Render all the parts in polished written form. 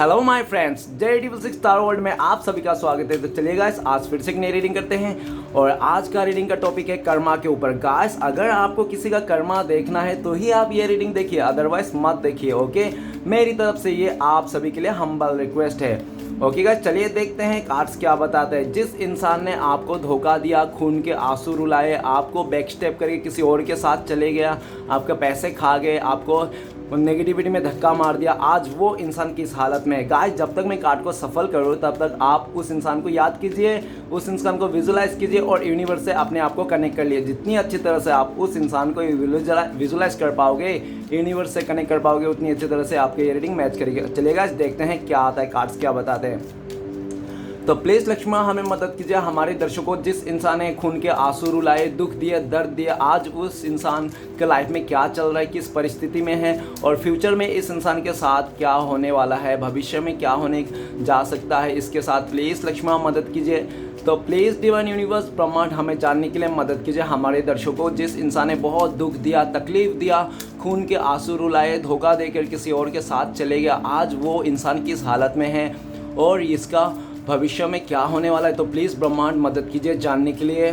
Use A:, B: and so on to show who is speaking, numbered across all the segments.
A: Hello my friends, J6 star world में आप सभी का स्वागत है। तो चलिए गाइस, आज फिर से एक नई रीडिंग करते हैं और आज का रीडिंग का टॉपिक है कर्मा के ऊपर। गाइस, अगर आपको किसी का कर्मा देखना है तो ही आप ये रीडिंग देखिए, अदरवाइज मत देखिए। ओके, मेरी तरफ से ये आप सभी के लिए हम्बल रिक्वेस्ट है। ओके गाइस, चलिए देखते हैं कार्ड्स क्या बताते हैं। जिस इंसान ने आपको धोखा दिया, खून के आंसू रुलाए, आपको बैक स्टेप करके किसी और के साथ चले गया, आपका पैसे खा गए, आपको नेगेटिविटी में धक्का मार दिया, आज वो इंसान किस हालत में है। गाइस, जब तक मैं कार्ड को सफल करूँ तब तक आप उस इंसान को याद कीजिए, उस इंसान को विजुलाइज कीजिए और यूनिवर्स से अपने आप को कनेक्ट कर लिए। जितनी अच्छी तरह से आप उस इंसान को विजुलाइज कर पाओगे, यूनिवर्स से कनेक्ट कर पाओगे, उतनी अच्छी तरह से आपके ये रीडिंग मैच करेगी। चलिए गाइस, देखते हैं क्या आता है, कार्ड्स क्या बताते हैं। तो प्लीज़ लक्ष्मण हमें मदद कीजिए। हमारे दर्शकों, जिस इंसान ने खून के आंसू रुलाए, दुख दिए, दर्द दिए, आज उस इंसान के लाइफ में क्या चल रहा है, किस परिस्थिति में है और फ्यूचर में इस इंसान के साथ क्या होने वाला है, भविष्य में क्या होने जा सकता है इसके साथ, प्लीज़ लक्ष्मण मदद कीजिए। तो प्लीज़ डिवाइन यूनिवर्स ब्रह्मांड हमें जानने के लिए मदद कीजिए। हमारे दर्शकों, जिस इंसान ने बहुत दुख दिया, तकलीफ दिया, खून के आंसू रुलाए, धोखा देकर किसी और के साथ चले गया, आज वो इंसान किस हालत में है और इसका भविष्य में क्या होने वाला है। तो प्लीज़ ब्रह्मांड मदद कीजिए जानने के लिए।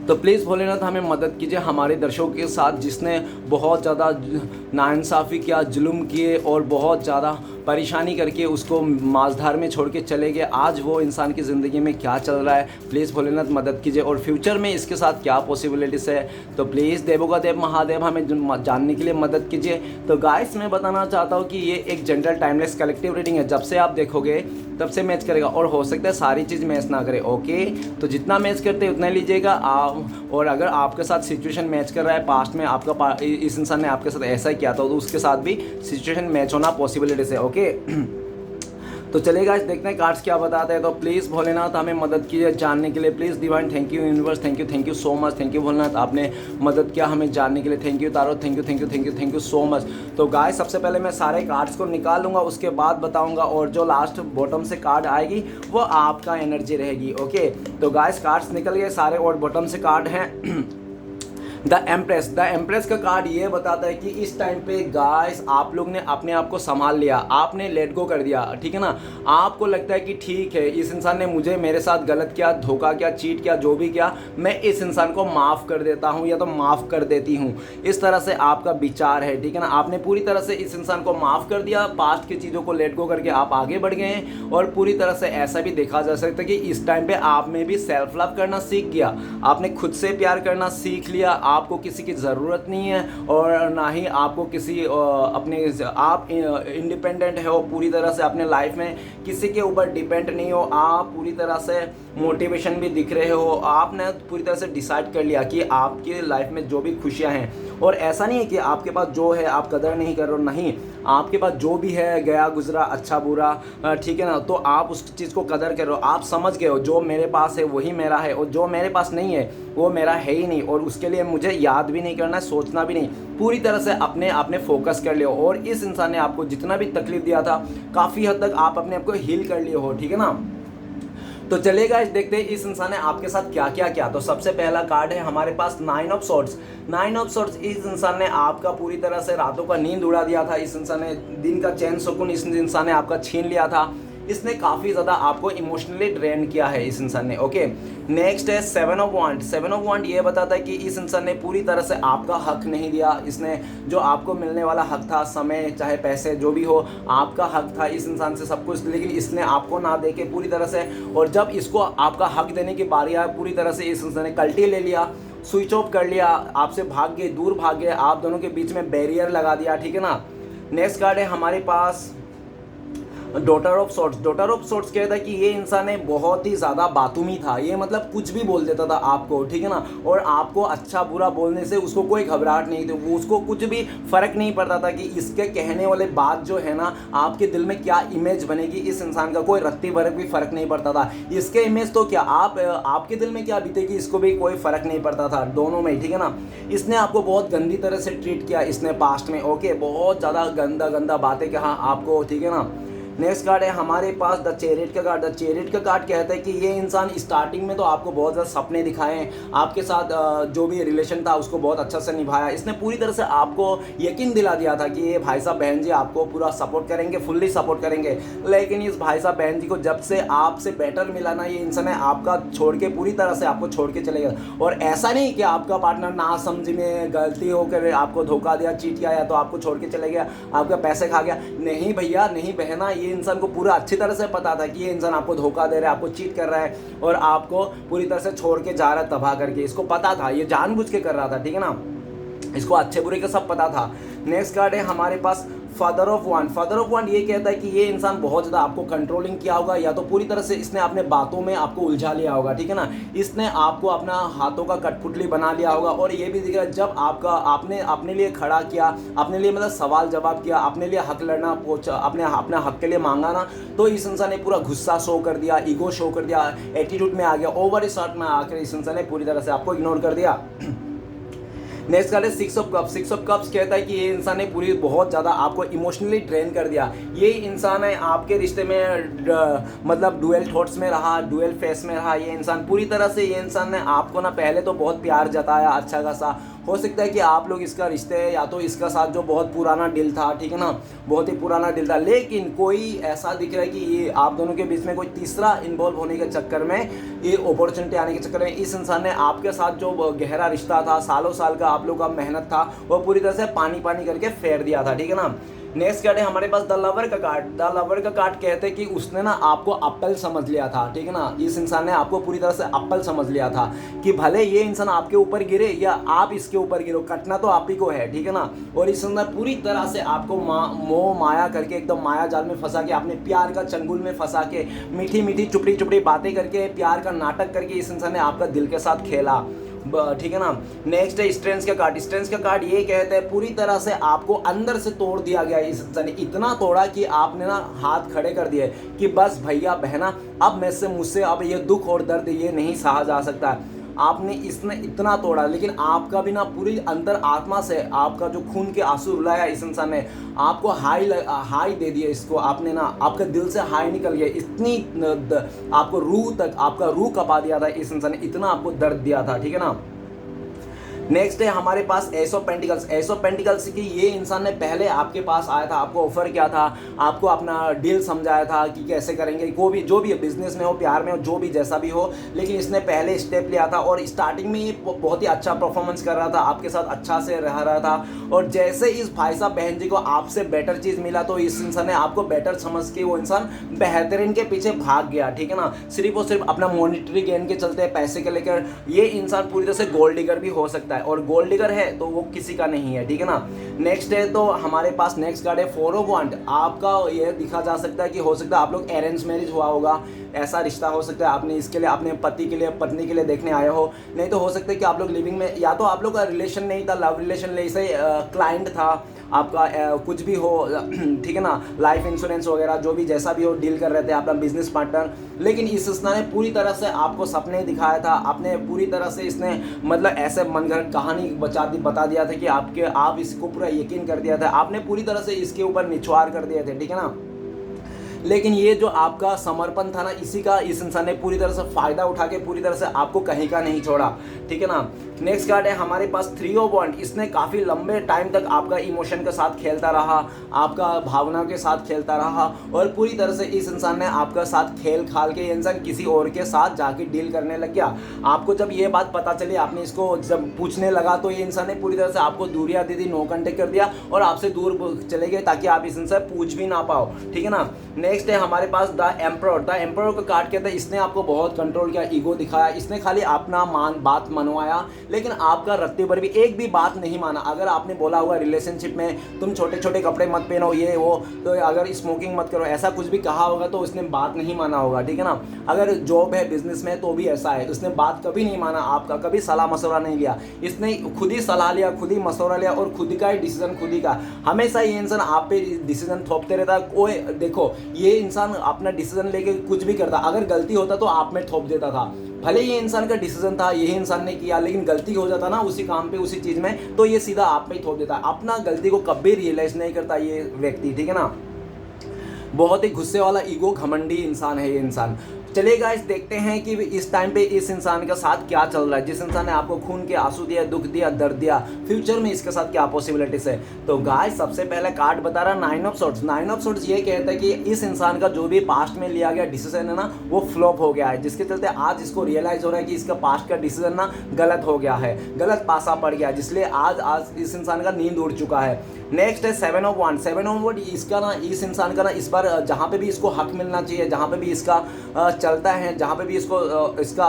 A: तो प्लीज़ भोलेनाथ हमें मदद कीजिए हमारे दर्शकों के साथ जिसने बहुत ज़्यादा नाइंसाफ़ी किया, जुल्म किए और बहुत ज़्यादा परेशानी करके उसको माझधार में छोड़ के चले गए, आज वो इंसान की ज़िंदगी में क्या चल रहा है, प्लीज़ भोलेनाथ मदद कीजिए और फ्यूचर में इसके साथ क्या पॉसिबिलिटीज़ है। तो प्लीज़ देवों का देव महादेव हमें जानने के लिए मदद कीजिए। तो गाइस, मैं बताना चाहता हूँ कि ये एक जनरल टाइमलेस कलेक्टिव रीडिंग है। जब से आप देखोगे तब से मैच करेगा और हो सकता है सारी चीज़ मैच ना करे। ओके, तो जितना मैच करते हैं उतना लीजिएगा आप। और अगर आपके साथ सिचुएशन मैच कर रहा है, पास्ट में आपका इस इंसान ने आपके साथ ऐसा ही किया था, तो उसके साथ भी सिचुएशन मैच होना पॉसिबिलिटीज है। ओके, तो चलिए गाइस, देखते हैं कार्ड्स क्या बताते हैं। तो प्लीज़ भोलेनाथ हमें मदद कीजिए जानने के लिए। Please divine, thank you universe, thank you so much. Thank you Bholenath, आपने मदद किया हमें जानने के लिए। Thank you taro, thank you so much. तो गाइस, सबसे पहले मैं सारे कार्ड्स को निकाल लूँगा, उसके बाद बताऊँगा और जो लास्ट बॉटम से कार्ड आएगी वो आपका एनर्जी रहेगी। ओके, तो गाइस, कार्ड्स निकल गए सारे और बॉटम से कार्ड हैं। द एम्प्रेस का कार्ड ये बताता है कि इस टाइम पे गाइस आप लोग ने अपने आप को संभाल लिया, आपने लेट गो कर दिया, ठीक है ना। आपको लगता है कि ठीक है, इस इंसान ने मेरे साथ गलत किया, धोखा किया, चीट किया, जो भी किया, मैं इस इंसान को माफ़ कर देता हूँ या तो माफ़ कर देती हूँ। इस तरह से आपका विचार है, ठीक है ना। आपने पूरी तरह से इस इंसान को माफ़ कर दिया, पास्ट की चीज़ों को लेट गो करके आप आगे बढ़ गए हैं। और पूरी तरह से ऐसा भी देखा जा सकता है कि इस टाइम पे आप में भी सेल्फ लव करना सीख गया, आपने खुद से प्यार करना सीख लिया, आपको किसी की ज़रूरत नहीं है और ना ही आपको किसी आप इंडिपेंडेंट हो पूरी तरह से, अपने लाइफ में किसी के ऊपर डिपेंड नहीं हो, आप पूरी तरह से मोटिवेशन भी दिख रहे हो, आपने पूरी तरह से डिसाइड कर लिया कि आपके लाइफ में जो भी खुशियां हैं, और ऐसा नहीं है कि आपके पास जो है आप कदर नहीं कर रहे हो, नहीं, आपके पास जो भी है, गया गुजरा, अच्छा बुरा, ठीक है ना, तो आप उस चीज़ को कदर कर रहे हो, आप समझ गए हो जो मेरे पास है वही मेरा है और जो मेरे पास नहीं है वो मेरा है ही नहीं, और उसके लिए मुझे याद भी नहीं करना है, सोचना भी नहीं, पूरी तरह से आपने फोकस कर लिया। और इस इंसान ने आपको जितना भी तकलीफ दिया था, काफ़ी हद तक आप अपने आप को हील कर लिए हो, ठीक है ना। तो चलिए गाइस, देखते हैं इस इंसान ने आपके साथ क्या क्या किया। तो सबसे पहला कार्ड है हमारे पास 9 ऑफ सॉर्ड्स। 9 ऑफ सॉर्ड्स, इस इंसान ने आपका पूरी तरह से रातों का नींद उड़ा दिया था, इस इंसान ने दिन का चैन सुकून इस इंसान ने आपका छीन लिया था, इसने काफ़ी ज़्यादा आपको इमोशनली ड्रेन किया है इस इंसान ने। ओके, नेक्स्ट है 7 ऑफ वांड। 7 ऑफ वांड ये बताता है कि इस इंसान ने पूरी तरह से आपका हक नहीं दिया, इसने जो आपको मिलने वाला हक था, समय चाहे पैसे जो भी हो, आपका हक था इस इंसान से सब कुछ, लेकिन इसने आपको ना दे के पूरी तरह से, और जब इसको आपका हक देने की बारी आई, पूरी तरह से इस इंसान ने कल्टी ले लिया, स्विच ऑफ कर लिया, आपसे भाग गए, दूर भाग गए, आप दोनों के बीच में बैरियर लगा दिया, ठीक है ना। नेक्स्ट कार्ड है हमारे पास daughter of swords. Daughter of swords कहता है कि ये इंसान है बहुत ही ज़्यादा बातूमी था, ये मतलब कुछ भी बोल देता था आपको, ठीक है ना, और आपको अच्छा बुरा बोलने से उसको कोई घबराहट नहीं थी, वो उसको कुछ भी फ़र्क नहीं पड़ता था कि इसके कहने वाले बात जो है ना आपके दिल में क्या इमेज बनेगी, इस इंसान का कोई रत्ती भर भी फ़र्क नहीं पड़ता था। इसके इमेज तो क्या आपके दिल में क्या बीतेगी इसको भी कोई फ़र्क नहीं पड़ता था, दोनों में, ठीक है ना। इसने आपको बहुत गंदी तरह से ट्रीट किया इसने पास्ट में। ओके, बहुत ज़्यादा गंदा बातें कहा आपको, ठीक है ना। नेक्स्ट कार्ड है हमारे पास द चैरियट का कार्ड। द चैरियट का कार्ड कहता है कि ये इंसान स्टार्टिंग में तो आपको बहुत ज़्यादा सपने दिखाए हैं, आपके साथ जो भी रिलेशन था उसको बहुत अच्छा से निभाया, इसने पूरी तरह से आपको यकीन दिला दिया था कि ये भाई साहब बहन जी आपको पूरा सपोर्ट करेंगे, फुल्ली सपोर्ट करेंगे। लेकिन इस भाई साहब बहन जी को जब से आपसे बेटर मिला ना, ये इंसान है आपका छोड़ के पूरी तरह से आपको छोड़ के चले गए। और ऐसा नहीं कि आपका पार्टनर ना समझ में गलती होकर आपको धोखा दिया, चीट किया, या तो आपको छोड़ के चले गया, आपका पैसे खा गया। नहीं भैया, नहीं बहना, ये इंसान को पूरा अच्छी तरह से पता था कि ये इंसान आपको धोखा दे रहा है, आपको चीट कर रहा है और आपको पूरी तरह से छोड़ के जा रहा है तबाह करके। इसको पता था, ये जानबूझ के कर रहा था, ठीक है ना, इसको अच्छे बुरे का सब पता था। नेक्स्ट कार्ड है हमारे पास फादर ऑफ वन। फादर ऑफ वन ये कहता है कि ये इंसान बहुत ज़्यादा आपको कंट्रोलिंग किया होगा, या तो पूरी तरह से इसने अपने बातों में आपको उलझा लिया होगा, ठीक है ना, इसने आपको अपना हाथों का कठपुतली बना लिया होगा। और ये भी दिख रहा है जब आपने अपने लिए खड़ा किया, अपने लिए मतलब सवाल जवाब किया, अपने लिए हक लड़ना पहुंचा, अपने हक के लिए मांगा ना, तो इस इंसान ने पूरा गुस्सा शो कर दिया, ईगो शो कर दिया, एटीट्यूड में आ गया, ओवर स्टार्ट में आकर इस इंसान ने पूरी तरह से आपको इग्नोर कर दिया। नेक्स्ट कार्ड है six of cups. Six of cups कहता है कि ये इंसान ने पूरी बहुत ज़्यादा आपको इमोशनली ड्रेन कर दिया। ये इंसान है आपके रिश्ते में मतलब डुअल थॉट्स में रहा, डुअल फेस में रहा। ये इंसान पूरी तरह से, ये इंसान ने आपको ना पहले तो बहुत प्यार जताया अच्छा खासा, हो सकता है कि आप लोग इसका रिश्ते या तो इसका साथ जो बहुत पुराना दिल था, ठीक है ना, बहुत ही पुराना दिल था, लेकिन कोई ऐसा दिख रहा है कि ये आप दोनों के बीच में कोई तीसरा इन्वॉल्व होने के चक्कर में, ये अपॉर्चुनिटी आने के चक्कर में इस इंसान ने आपके साथ जो गहरा रिश्ता था, सालों साल का आप लोग का मेहनत था, वो पूरी तरह से पानी पानी करके फेर दिया था, ठीक है ना। नेक्स्ट कार्ड है हमारे पास द लवर का कार्ड। द लवर का कार्ड कहते हैं कि उसने ना आपको अप्पल समझ लिया था, ठीक है ना, इस इंसान ने आपको पूरी तरह से अप्पल समझ लिया था कि भले ये इंसान आपके ऊपर गिरे या आप इसके ऊपर गिरो, कटना तो आप ही को है, ठीक है ना। और इस इंसान पूरी तरह से आपको मोह माया करके, एकदम माया जाल में फंसा के, अपने प्यार का चंगुल में फंसा के, मीठी मीठी चुपड़ी चुपड़ी बातें करके, प्यार का नाटक करके इस इंसान ने आपका दिल के साथ खेला, ठीक है ना। नेक्स्ट है स्ट्रेंथ का कार्ड। स्ट्रेंथ का कार्ड ये कहते हैं पूरी तरह से आपको अंदर से तोड़ दिया गया। इस इंसान ने इतना तोड़ा कि आपने ना हाथ खड़े कर दिए कि बस भैया बहना, अब मुझसे अब ये दुख और दर्द ये नहीं सहा जा सकता। आपने इसने इतना तोड़ा, लेकिन आपका भी ना पूरी अंतर आत्मा से आपका जो खून के आंसू रुलाया इस इंसान ने, आपको हाई दे दिया इसको, आपने ना आपका दिल से हाई निकल गया, इतनी आपको रूह तक, आपका रूह कपा दिया था इस इंसान ने, इतना आपको दर्द दिया था, ठीक है ना। नेक्स्ट है हमारे पास ace of pentacles. Ace of pentacles की ये इंसान ने पहले आपके पास आया था, आपको ऑफर किया था, आपको अपना डील समझाया था कि कैसे करेंगे, कोई भी जो भी बिजनेस में हो, प्यार में हो, जो भी जैसा भी हो, लेकिन इसने पहले स्टेप लिया था और स्टार्टिंग में ये बहुत ही अच्छा परफॉर्मेंस कर रहा था, आपके साथ अच्छा से रह रहा था। और जैसे इस भाई साहब बहन जी को आपसे बेटर चीज़ मिला तो इस इंसान ने आपको बेटर समझ के वो इंसान बेहतरीन के पीछे भाग गया, ठीक है ना, सिर्फ और सिर्फ अपना मॉनिटरी गेन के चलते, पैसे के लेकर। ये इंसान पूरी तरह से गोल्ड डिगर भी हो सकता है, और गोल्ड डिगर है तो वो किसी का नहीं है, ठीक है ना। नेक्स्ट है तो हमारे पास नेक्स्ट कार्ड है फोर ऑफ वांड। आपका ये दिखा जा सकता है कि हो सकता है आप लोग अरेंज मैरिज हुआ होगा, ऐसा रिश्ता हो सकता है, आपने इसके लिए अपने पति के लिए, पत्नी के लिए देखने आए हो, नहीं तो हो सकता है कि आप लोग लिविंग में, या तो आप लोग का रिलेशन नहीं था, लव रिलेशन जैसे क्लाइंट था आपका, कुछ भी हो, ठीक है ना, लाइफ इंश्योरेंस वगैरह जो भी जैसा भी हो डील कर रहे थे अपना बिजनेस पार्टनर। लेकिन इस इंसान ने पूरी तरह से आपको सपने दिखाया था, आपने पूरी तरह से इसने मतलब ऐसे मनगढ़ंत कहानी बता दिया था कि आप इसको पूरा यकीन कर दिया था, आपने पूरी तरह से इसके ऊपर निछावर कर दिए थे, ठीक है ना। लेकिन ये जो आपका समर्पण था ना, इसी का इस इंसान ने पूरी तरह से फ़ायदा उठा के पूरी तरह से आपको कहीं का नहीं छोड़ा, ठीक है ना। नेक्स्ट कार्ड है हमारे पास थ्री ऑफ वांड। इसने काफ़ी लंबे टाइम तक आपका इमोशन के साथ खेलता रहा, आपका भावना के साथ खेलता रहा, और पूरी तरह से इस इंसान ने आपका साथ खेल खाल के ये इंसान किसी और के साथ जाके डील करने लग गया। आपको जब ये बात पता चली, आपने इसको जब पूछने लगा, तो ये इंसान ने पूरी तरह से आपको दूरियां दे दी, नो कांटेक्ट कर दिया और आपसे दूर चले गए ताकि आप इस इंसान से पूछ भी ना पाओ, ठीक है ना। नेक्स्ट है हमारे पास द एम्परर। द एम्परर का कार्ड कहता है इसने आपको बहुत कंट्रोल किया, ईगो दिखाया, इसने खाली अपना बात मनवाया, लेकिन आपका रत्ती भर भी एक भी बात नहीं माना। अगर आपने बोला हुआ रिलेशनशिप में तुम छोटे छोटे कपड़े मत पहनो, ये वो, तो अगर स्मोकिंग मत करो, ऐसा कुछ भी कहा होगा तो उसने बात नहीं माना होगा, ठीक है ना। अगर जॉब है, बिजनेस में, तो भी ऐसा है, उसने बात कभी नहीं माना आपका, कभी सलाह मशवरा नहीं लिया, इसने खुद ही सलाह लिया, खुद ही मशवरा लिया और खुद का ही डिसीजन खुद ही का। हमेशा ये इंसान आप पे डिसीजन थोपते रहता है। कोई देखो, ये इंसान अपना डिसीजन लेके कुछ भी करता, अगर गलती होता तो आप में थोप देता था। भले ये इंसान का डिसीजन था, यही इंसान ने किया, लेकिन गलती हो जाता ना उसी काम पे, उसी चीज़ में, तो ये सीधा आप में ही थोप देता। अपना गलती को कभी रियलाइज नहीं करता ये व्यक्ति, ठीक है ना। बहुत ही गुस्से वाला ईगो घमंडी इंसान है ये इंसान। चलिए गाइस देखते हैं कि इस टाइम पे इस इंसान के साथ क्या चल रहा है। जिस इंसान ने आपको खून के आंसू दिया, दुख दिया, दर्द दिया, फ्यूचर में इसके साथ क्या पॉसिबिलिटीज है। तो गाइस सबसे पहले कार्ड बता रहा nine of swords. Nine of swords ये कहता है कि इस इंसान का जो भी पास्ट में लिया गया डिसीजन है ना वो फ्लॉप हो गया है, जिसके चलते आज इसको रियलाइज हो रहा है कि इसका पास्ट का डिसीजन ना गलत हो गया है, गलत पासा पड़ गया, जिसलिए आज इस इंसान का नींद उड़ चुका है। नेक्स्ट है seven of one. Seven of one इसका ना इस इंसान का ना इस बार जहाँ पे भी इसको हक मिलना चाहिए, जहाँ पे भी इसका चलता है, जहाँ पे भी इसको इसका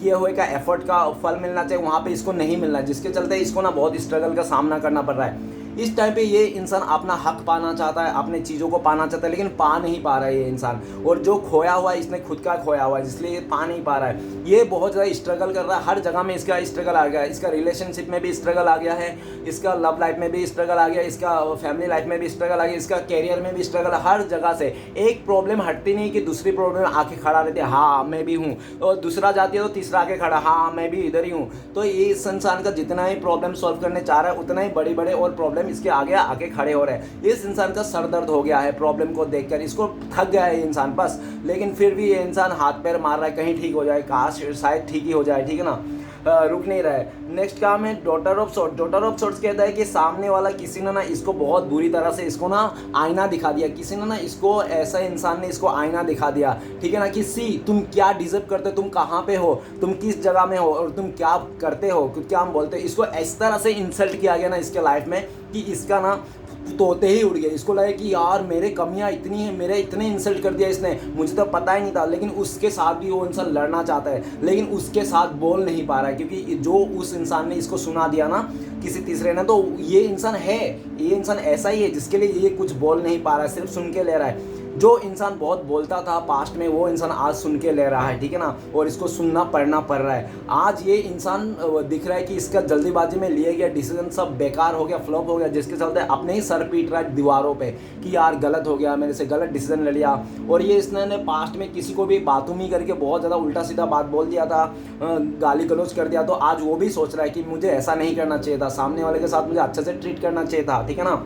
A: किए हुए का एफर्ट का फल मिलना चाहिए, वहाँ पे इसको नहीं मिलना है, जिसके चलते इसको ना बहुत स्ट्रगल का सामना करना पड़ रहा है। इस टाइम पे ये इंसान अपना हक पाना चाहता है, अपने चीज़ों को पाना चाहता है, लेकिन पा नहीं पा रहा है ये इंसान। और जो खोया हुआ है इसने खुद का खोया हुआ है, जिसलिए ये पा नहीं पा रहा है। ये बहुत ज़्यादा स्ट्रगल कर रहा है, हर जगह में इसका स्ट्रगल आ गया है। इसका रिलेशनशिप में भी स्ट्रगल आ गया है, इसका लव लाइफ में भी स्ट्रगल आ गया, इसका फैमिली लाइफ में भी स्ट्रगल आ गया, इसका कैरियर में भी स्ट्रगल। हर जगह से एक प्रॉब्लम हटती नहीं कि दूसरी प्रॉब्लम आके खड़ा रहती है, हाँ मैं भी हूँ, और दूसरा जाती है तो तीसरा आके खड़ा, हाँ मैं भी इधर ही हूँ। तो ये इस इंसान का जितना ही प्रॉब्लम सॉल्व करने चाह रहा है उतना ही बड़ी बड़े और प्रॉब्लम इसके आगे खड़े हो रहे हैं। इस इंसान का सर दर्द हो गया है प्रॉब्लम को देखकर, इसको थक गया है ये इंसान बस। लेकिन फिर भी ये इंसान हाथ पैर मार रहा है कहीं ठीक हो जाए, काश शायद ठीक ही हो जाए, ठीक है ना, रुक नहीं रहा है। नेक्स्ट काम है daughter of swords. Daughter of swords कहता है कि सामने वाला किसी ने ना इसको बहुत बुरी तरह से इसको ना आईना दिखा दिया, किसी ने ना इसको ऐसा इंसान ने इसको आईना दिखा दिया, ठीक है ना, कि सी तुम क्या डिजर्व करते हो, तुम कहाँ पे हो, तुम किस जगह में हो और तुम क्या करते हो, क्या हम बोलते हो। इसको इस तरह से इंसल्ट किया गया ना इसके लाइफ में कि इसका ना तोते ही उड़ गए। इसको लगा कि यार मेरे कमियां इतनी हैं, मेरे इतने इंसल्ट कर दिया इसने, मुझे तो पता ही नहीं था। लेकिन उसके साथ भी वो इंसान लड़ना चाहता है, लेकिन उसके साथ बोल नहीं पा रहा है, क्योंकि जो उस इंसान ने इसको सुना दिया ना किसी तीसरे ने, तो ये इंसान है, ये इंसान ऐसा ही है जिसके लिए ये कुछ बोल नहीं पा रहा है, सिर्फ सुन के ले रहा है। जो इंसान बहुत बोलता था पास्ट में वो इंसान आज सुन के ले रहा है, ठीक है ना, और इसको सुनना पड़ना पड़ रहा है। आज ये इंसान दिख रहा है कि इसका जल्दीबाजी में लिए गया डिसीजन सब बेकार हो गया, फ्लॉप हो गया, जिसके चलते अपने ही सर पीट रहा है दीवारों पे कि यार गलत हो गया, मेरे से गलत डिसीजन ले लिया। और ये इसने पास्ट में किसी को भी बातूमी करके बहुत ज़्यादा उल्टा सीधा बात बोल दिया था, गाली गलौज कर दिया, तो आज वो भी सोच रहा है कि मुझे ऐसा नहीं करना चाहिए था, सामने वाले के साथ मुझे अच्छे से ट्रीट करना चाहिए था, ठीक है ना।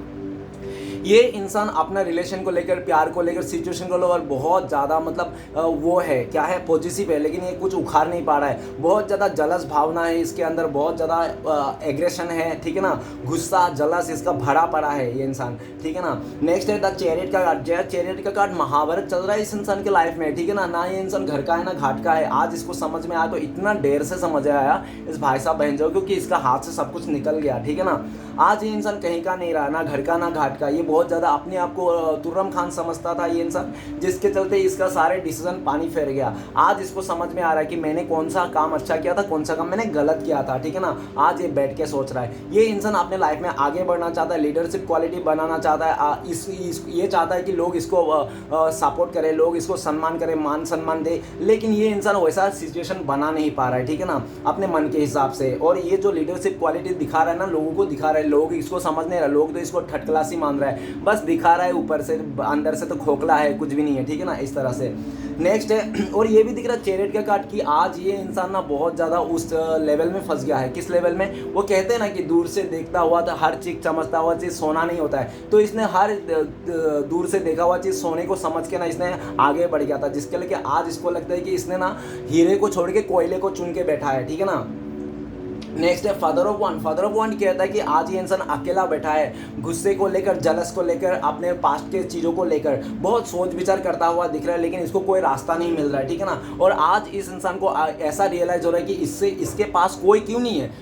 A: ये इंसान अपना रिलेशन को लेकर, प्यार को लेकर, सिचुएशन को लेकर बहुत ज़्यादा मतलब वो है क्या है, पॉजिटिव है, लेकिन ये कुछ उखाड़ नहीं पा रहा है। बहुत ज़्यादा जलस भावना है इसके अंदर, बहुत ज़्यादा एग्रेशन है, ठीक है ना, गुस्सा जलस इसका भरा पड़ा है ये इंसान, ठीक है ना। नेक्स्ट है द चैरियट का कार्ड। चैरियट का कार्ड महाभारत चल रहा है इस इंसान के लाइफ में, ठीक है ना ये इंसान घर का है ना घाट का है। आज इसको समझ में आया तो इतना देर से समझ आया इस भाई साहब बहन जो, क्योंकि इसका हाथ से सब कुछ निकल गया, ठीक है ना। आज ये इंसान कहीं का नहीं रहा, ना घर का ना घाट का। ये बहुत ज़्यादा अपने आप को तुर्रम खान समझता था ये इंसान, जिसके चलते इसका सारे डिसीजन पानी फेर गया। आज इसको समझ में आ रहा है कि मैंने कौन सा काम अच्छा किया था, कौन सा काम मैंने गलत किया था, ठीक है ना। आज ये बैठ के सोच रहा है। ये इंसान अपने लाइफ में आगे बढ़ना चाहता है, लीडरशिप क्वालिटी बनाना चाहता है, ये चाहता है कि लोग इसको सपोर्ट करें, लोग इसको सम्मान करें, मान सम्मान दे। लेकिन ये इंसान वैसा सिचुएशन बना नहीं पा रहा है, ठीक है ना, अपने मन के हिसाब से। और ये जो लीडरशिप क्वालिटी दिखा रहा है ना, लोगों को दिखा रहा है, लोग इसको समझ नहीं रहा, लोग तो इसको ठटकलासी मान रहा है, बस दिखा रहा है ऊपर से, अंदर से तो खोखला है, कुछ भी नहीं है, ठीक है ना, इस तरह से। नेक्स्ट है, और ये भी दिख रहा है चैरियट का कार्ड कि आज ये इंसान ना बहुत ज़्यादा उस लेवल में फंस गया है। किस लेवल में? वो कहते हैं ना कि दूर से देखता हुआ तो हर चीज़, चमकता हुआ चीज़ सोना नहीं होता है। तो इसने हर दूर से देखा हुआ चीज़ सोने को समझ के ना इसने आगे बढ़ गया था, जिसके लिए कि आज इसको लगता है कि इसने ना हीरे को छोड़ के कोयले को चुन के बैठा है, ठीक है ना। नेक्स्ट है फादर ऑफ वन। फादर ऑफ वन कहता है कि आज ये इंसान अकेला बैठा है, गुस्से को लेकर, जलस को लेकर, अपने पास्ट के चीज़ों को लेकर बहुत सोच विचार करता हुआ दिख रहा है, लेकिन इसको कोई रास्ता नहीं मिल रहा है, ठीक है ना। और आज इस इंसान को ऐसा रियलाइज हो रहा है कि इसके पास कोई क्यों नहीं है,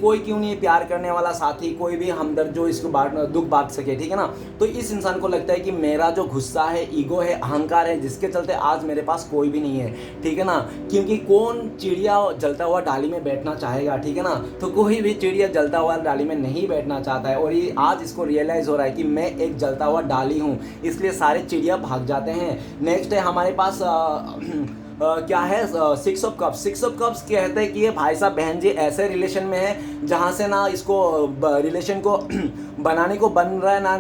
A: कोई क्यों नहीं है प्यार करने वाला साथी, कोई भी हमदर्द जो इसको दुख बांट सके, ठीक है ना। तो इस इंसान को लगता है कि मेरा जो गुस्सा है, ईगो है, अहंकार है, जिसके चलते आज मेरे पास कोई भी नहीं है, ठीक है ना। क्योंकि कौन चिड़िया जलता हुआ डाली में बैठना चाहेगा, ठीक है ना। तो कोई भी चिड़िया जलता हुआ डाली में नहीं बैठना चाहता है। और ये आज इसको रियलाइज़ हो रहा है कि मैं एक जलता हुआ डाली हूँ, इसलिए सारे चिड़िया भाग जाते हैं। नेक्स्ट है हमारे पास क्या है, six of cups. Six of cups कहते हैं कि ये भाई साहब बहन जी ऐसे रिलेशन में है जहाँ से ना इसको रिलेशन को बनाने को बन रहा है ना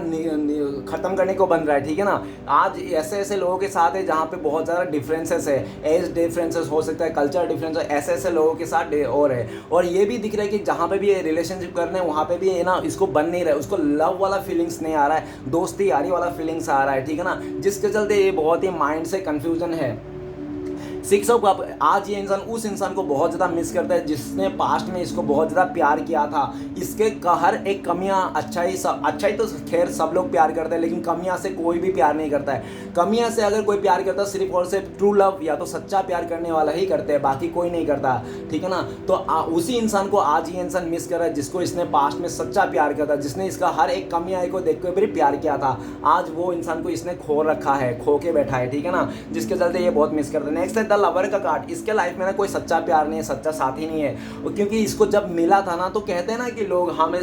A: ख़त्म करने को बन रहा है, ठीक है ना। आज ऐसे ऐसे लोगों के साथ है जहाँ पे बहुत ज़्यादा डिफरेंसेस है, एज डिफरेंसेस हो सकता है, कल्चर डिफरेंस, ऐसे ऐसे लोगों के साथ और है। और ये भी दिख रहा है कि जहाँ पे भी ये रिलेशनशिप करने हैं वहाँ पे भी है ना इसको बन नहीं रहा है, उसको लव वाला फीलिंग्स नहीं आ रहा है, दोस्ती यारी वाला फीलिंग्स आ रहा है, ठीक है ना। जिसके चलते ये बहुत ही माइंड से कन्फ्यूजन है। सिक्स ऑफ कप, आज ये इंसान उस इंसान को बहुत ज़्यादा मिस करता है जिसने पास्ट में इसको बहुत ज़्यादा प्यार किया था। इसके हर एक कमियां, अच्छाई तो खैर सब लोग प्यार करते हैं, लेकिन कमियां से कोई भी प्यार नहीं करता है। कमियां से अगर कोई प्यार करता है सिर्फ और सिर्फ ट्रू लव या तो सच्चा प्यार करने वाला ही करते हैं, बाकी कोई नहीं करता, ठीक है ना। तो उसी इंसान को आज ये इंसान मिस कर रहा है जिसको इसने पास्ट में सच्चा प्यार किया था, जिसने इसका हर एक कमियां को देख कर भी प्यार किया था। आज वो इंसान को इसने खो रखा है, खो के बैठा है, ठीक है ना, जिसके चलते ये बहुत मिस करते हैं। नेक्स्ट है द लवर का कार्ड। इसके लाइफ में ना कोई सच्चा प्यार नहीं है, सच्चा साथी नहीं है, क्योंकि इसको जब मिला था ना तो कहते हैं ना कि लोग हमें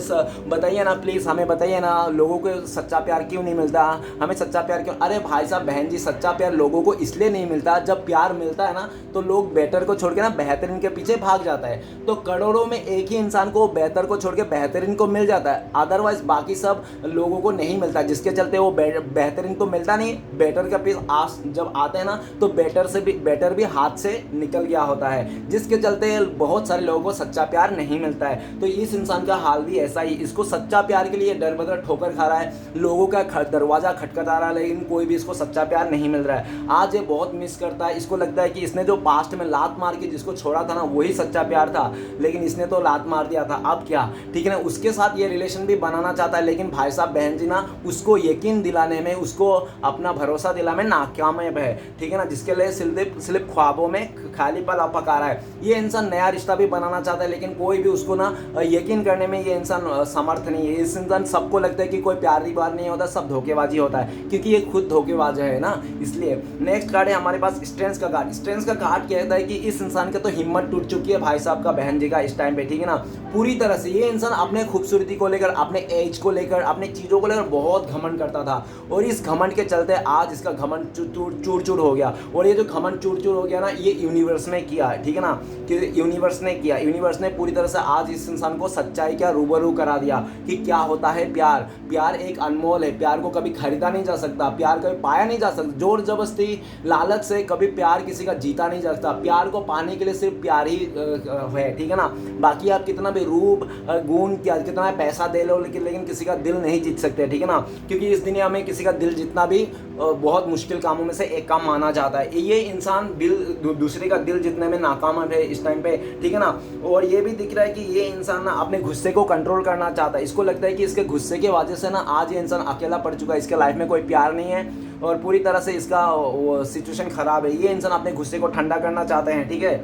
A: बताइए ना, प्लीज़ हमें बताइए ना, लोगों को सच्चा प्यार क्यों नहीं मिलता, हमें सच्चा प्यार क्यों। अरे भाई साहब बहन जी, सच्चा प्यार लोगों को इसलिए नहीं मिलता, जब प्यार मिलता है ना तो लोग बेहतर को छोड़ के ना बेहतरीन के पीछे भाग जाता है। तो करोड़ों में एक ही इंसान को बेहतर को छोड़ के बेहतरीन को मिल जाता है, अदरवाइज बाकी सब लोगों को नहीं मिलता, जिसके चलते वो बेहतरीन तो मिलता नहीं, बेटर का पीस जब आते हैं ना तो बेटर भी हाथ से निकल गया होता है, जिसके चलते बहुत सारे लोगों को सच्चा प्यार नहीं मिलता है। तो इस इंसान का हाल भी ऐसा ही, इसको सच्चा प्यार के लिए डर बदर ठोकर खा रहा है, लोगों का दरवाजा खटखटा रहा है, लेकिन कोई भी इसको सच्चा प्यार नहीं मिल रहा है। आज ये बहुत मिस करता है, इसको लगता है कि इसने जो पास्ट में लात मार के जिसको छोड़ा था ना वही सच्चा प्यार था, लेकिन इसने तो लात मार दिया था, अब क्या, ठीक है ना। उसके साथ ये रिलेशन भी बनाना चाहता है, लेकिन भाई साहब बहन जी ना उसको यकीन दिलाने में, उसको अपना भरोसा दिलाने में नाकामयाब है, ठीक है ना, जिसके लिए सिर्फ ख्वाबों में खाली पल पका रहा है। ये इंसान नया रिश्ता भी बनाना चाहता है, लेकिन कोई भी उसको ना यकीन करने में ये इंसान समर्थ नहीं है। इस इंसान सबको लगता है कि कोई प्यारी बार नहीं होता, सब धोखेबाजी होता है, क्योंकि ये खुद धोखेबाज है ना, इसलिए। नेक्स्ट कार्ड है हमारे पास स्ट्रेंथ का कार्ड। स्ट्रेंथ का कार्ड कहता है कि इस इंसान का तो हिम्मत टूट चुकी है भाई साहब का, बहन जी का, इस टाइम पे, ठीक है ना, पूरी तरह से। ये इंसान अपने खूबसूरती को लेकर, अपने एज को लेकर, अपने चीज़ों को लेकर बहुत घमंड करता था, और इस घमंड के चलते आज इसका घमंड चूर चूर हो गया। और ये जो घमंड चूर चूर हो गया ना, ये यूनिवर्स ने किया, ठीक है ना, कि यूनिवर्स ने किया, यूनिवर्स ने पूरी तरह से आज इस इंसान को सच्चाई का रूबरू करा दिया कि क्या होता है प्यार। प्यार एक अनमोल है, प्यार को कभी खरीदा नहीं जा सकता, प्यार कभी पाया नहीं जा सकता, जोर जबरदस्ती लालच से कभी प्यार किसी का जीता नहीं जा सकता। प्यार को पाने के लिए सिर्फ प्यार ही है, ठीक है ना, बाकी आप कितना भी रूप गुण कितना पैसा दे लो, लेकिन किसी का दिल नहीं जीत सकते, ठीक है ना, क्योंकि इस दुनिया में किसी का दिल जीतना भी बहुत मुश्किल कामों में से एक काम माना जाता है। ये इंसान दूसरे का दिल जीतने में नाकाम है इस टाइम पे, ठीक है ना। और ये भी दिख रहा है कि ये इंसान ना अपने गुस्से को कंट्रोल करना चाहता है, इसको लगता है कि इसके गुस्से की वजह से ना आज ये इंसान अकेला पड़ चुका है, इसके लाइफ में कोई प्यार नहीं है और पूरी तरह से इसका सिचुएशन खराब है। ये इंसान अपने गुस्से को ठंडा करना चाहते हैं, ठीक है,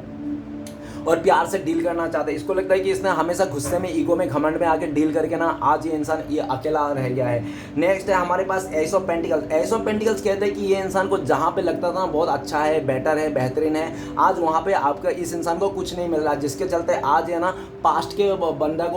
A: और प्यार से डील करना चाहते हैं। इसको लगता है कि इसने हमेशा गुस्से में, ईगो में, घमंड में आके डील करके ना आज ये इंसान ये अकेला रह गया है। नेक्स्ट है हमारे पास ace of pentacles. Ace of pentacles कहते हैं कि ये इंसान को जहाँ पे लगता था बहुत अच्छा है, बेटर है, बेहतरीन है, आज वहाँ पे आपका इस इंसान को कुछ नहीं मिल रहा, जिसके चलते आज है ना पास्ट के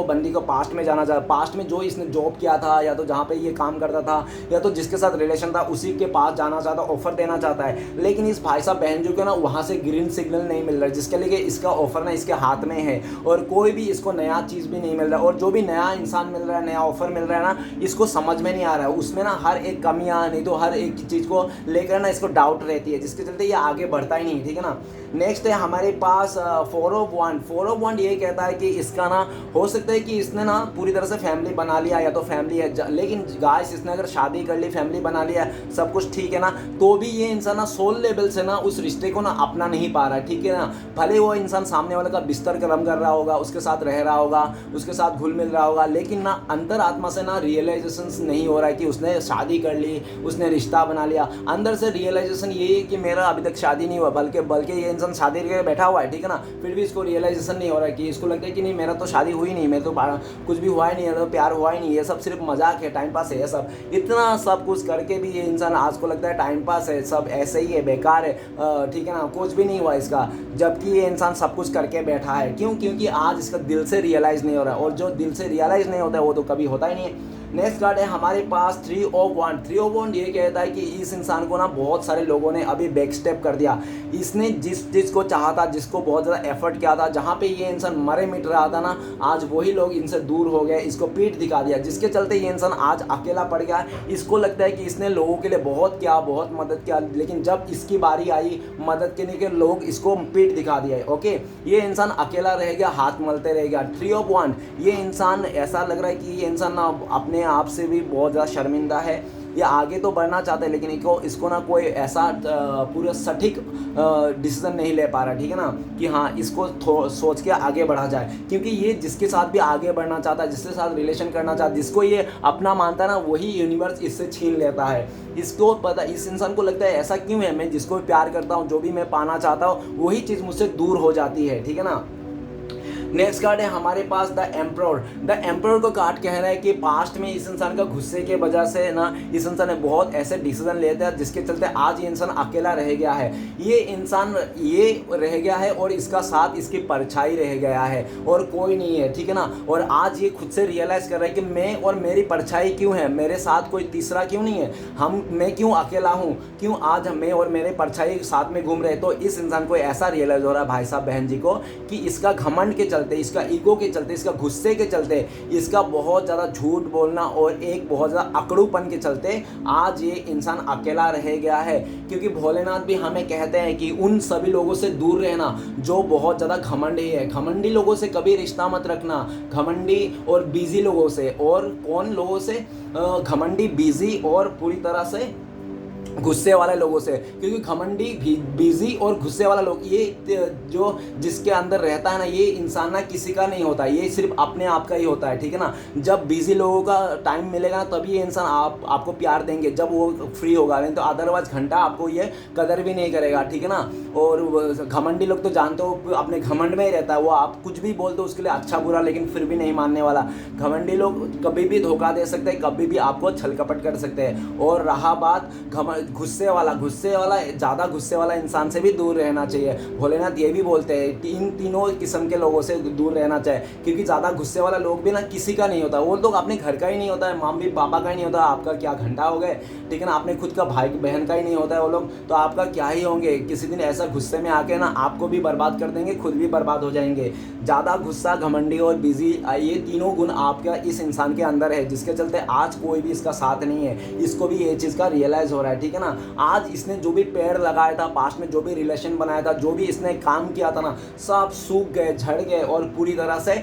A: बंदी को पास्ट में जाना चाहता, पास्ट में जो इसने जॉब किया था या तो जहाँ पे ये काम करता था या तो जिसके साथ रिलेशन था उसी के पास जाना चाहता, ऑफर देना चाहता है, लेकिन इस भाई साहब बहन जो के ना वहाँ से ग्रीन सिग्नल नहीं मिल रहा, जिसके लिए इसका ऑफर ना इसके हाथ में है और कोई भी इसको नया चीज़ भी नहीं मिल रहा, और जो भी नया इंसान मिल रहा है, नया ऑफर मिल रहा है ना, इसको समझ में नहीं आ रहा है, उसमें ना हर एक कमियां, नहीं तो हर एक चीज़ को लेकर ना इसको डाउट रहती है, जिसके चलते ये आगे बढ़ता ही नहीं, ठीक है ना। नेक्स्ट है हमारे पास फोर ऑफ वॉन्ड। ये कहता है कि इसका ना हो सकता है कि इसने ना पूरी तरह से फैमिली बना लिया या तो फैमिली है, लेकिन गाइस इसने अगर शादी कर ली, फैमिली बना लिया, सब कुछ ठीक है ना, तो भी ये इंसान ना सोल लेवल से ना उस रिश्ते को ना अपना नहीं पा रहा है, ठीक है ना। भले वो इंसान सामने वाले का बिस्तर गर्म कर रहा होगा, उसके साथ रह रहा होगा, उसके साथ घुल मिल रहा होगा, लेकिन ना अंतर आत्मा से ना रियलाइजेशन नहीं हो रहा है कि उसने शादी कर ली, उसने रिश्ता बना लिया। अंदर से रियलाइजेशन ये है कि मेरा अभी तक शादी नहीं हुआ, बल्कि ये इंसान शादी करके बैठा हुआ है, ठीक है ना, फिर भी इसको रियलाइजेशन नहीं हो रहा है, कि इसको लगता है कि नहीं मेरा तो शादी हुई नहीं, मेरे तो कुछ भी हुआ ही नहीं, मेरा तो प्यार हुआ ही नहीं, ये सब सिर्फ मजाक है, टाइम पास है, ये सब इतना सब कुछ करके भी ये इंसान आज को लगता है टाइम पास है, सब ऐसे ही है, बेकार है, ठीक है ना, कुछ भी नहीं हुआ इसका, जबकि ये इंसान सब कुछ करके बैठा है। क्योंकि आज इसका दिल से रियलाइज़ नहीं हो रहा है, और जो दिल से रियलाइज़ नहीं होता है वो तो कभी होता ही नहीं है। नेक्स्ट कार्ड है हमारे पास 3 ऑफ 1। 3 ऑफ 1 ये कहता है कि इस इंसान को ना बहुत सारे लोगों ने अभी बैक स्टेप कर दिया। इसने जिस चीज़ को चाहा था, जिसको बहुत ज़्यादा एफर्ट किया था, जहाँ पे ये इंसान मरे मिट रहा था ना, आज वही लोग इनसे दूर हो गए, इसको पीठ दिखा दिया, जिसके चलते ये इंसान आज अकेला पड़ गया। इसको लगता है कि इसने लोगों के लिए बहुत किया, बहुत मदद किया, लेकिन जब इसकी बारी आई मदद करने के लोग इसको पीठ दिखा दिया। ओके, ये इंसान अकेला रह गया, हाथ मलते रह गया। 3 ऑफ 1 ये इंसान ऐसा लग रहा है कि ये इंसान ना अपने आप से भी बहुत ज़्यादा शर्मिंदा है। ये आगे तो बढ़ना चाहते हैं, लेकिन इसको ना कोई ऐसा पूरा सटीक डिसीजन नहीं ले पा रहा, ठीक है ना, कि हाँ इसको सोच के आगे बढ़ा जाए। क्योंकि ये जिसके साथ भी आगे बढ़ना चाहता है, जिसके साथ रिलेशन करना चाहता है, जिसको ये अपना मानता है ना, वही यूनिवर्स इससे छीन लेता है। इसको पता, इस इंसान को लगता है ऐसा क्यों है, मैं जिसको भी प्यार करता हूँ, जो भी मैं पाना चाहता हूँ, वही चीज़ मुझसे दूर हो जाती है, ठीक है ना। नेक्स्ट कार्ड है हमारे पास द एम्परर। द एम्परर को कार्ड कह रहा है कि पास्ट में इस इंसान का गुस्से के वजह से ना इस इंसान ने बहुत ऐसे डिसीजन लिए थे, जिसके चलते आज ये इंसान अकेला रह गया है। ये इंसान ये रह गया है और इसका साथ इसकी परछाई रह गया है और कोई नहीं है, ठीक है ना। और आज ये खुद से रियलाइज कर रहा है कि मैं और मेरी परछाई क्यों है, मेरे साथ कोई तीसरा क्यों नहीं है, मैं क्यों अकेला हूँ, क्यों आज मैं और मेरे परछाई साथ में घूम रहे। तो इस इंसान को ऐसा रियलाइज हो रहा है भाई साहब बहन जी को, कि इसका घमंड के चलते, इसका ईगो के चलते, इसका गुस्से के चलते, इसका बहुत ज़्यादा झूठ बोलना और एक बहुत ज़्यादा अकड़ूपन के चलते आज ये इंसान अकेला रह गया है। क्योंकि भोलेनाथ भी हमें कहते हैं कि उन सभी लोगों से दूर रहना जो बहुत ज़्यादा घमंडी है। घमंडी लोगों से कभी रिश्ता मत रखना, घमंडी और बिजी लोगों से। और कौन लोगों से? घमंडी, बिजी और पूरी तरह से गुस्से वाले लोगों से। क्योंकि घमंडी, बिजी और गुस्से वाला लोग, ये जो जिसके अंदर रहता है ना, ये इंसान ना किसी का नहीं होता, ये सिर्फ अपने आप का ही होता है, ठीक है ना। जब बिजी लोगों का टाइम मिलेगा ना, तभी ये इंसान आपको प्यार देंगे, जब वो फ्री होगा, नहीं तो अदरवाइज घंटा आपको ये कदर भी नहीं करेगा, ठीक है ना। और घमंडी लोग तो जानते हो अपने घमंड में ही रहता है, वो आप कुछ भी बोल दो उसके लिए अच्छा बुरा, लेकिन फिर भी नहीं मानने वाला। घमंडी लोग कभी भी धोखा दे सकते हैं, कभी भी आपको छल कपट कर सकते हैं। और रहा बात गुस्से वाला, ज़्यादा गुस्से वाला इंसान से भी दूर रहना चाहिए। भोलेनाथ ये भी बोलते हैं तीनों किस्म के लोगों से दूर रहना चाहिए। क्योंकि ज़्यादा गुस्से वाला लोग भी ना किसी का नहीं होता, वो लोग अपने घर का ही नहीं होता है, मम्मी पापा का ही नहीं होता, आपका क्या घंटा हो गए, ठीक है ना। अपने खुद का भाई बहन का ही नहीं होता है वो लोग, तो आपका क्या ही होंगे। किसी दिन ऐसा गुस्से में आके ना आपको भी बर्बाद कर देंगे, खुद भी बर्बाद हो जाएंगे। ज़्यादा गुस्सा, घमंडी और बिजी, ये तीनों गुण आपका इस इंसान के अंदर है, जिसके चलते आज कोई भी इसका साथ नहीं है। इसको भी ये चीज़ का रियलाइज़ हो रहा है, ठीक है ना। आज इसने जो भी पेड़ लगाया था, पास्ट में जो भी रिलेशन बनाया था, जो भी इसने काम किया था ना, सब सूख गए, झड़ गए और पूरी तरह से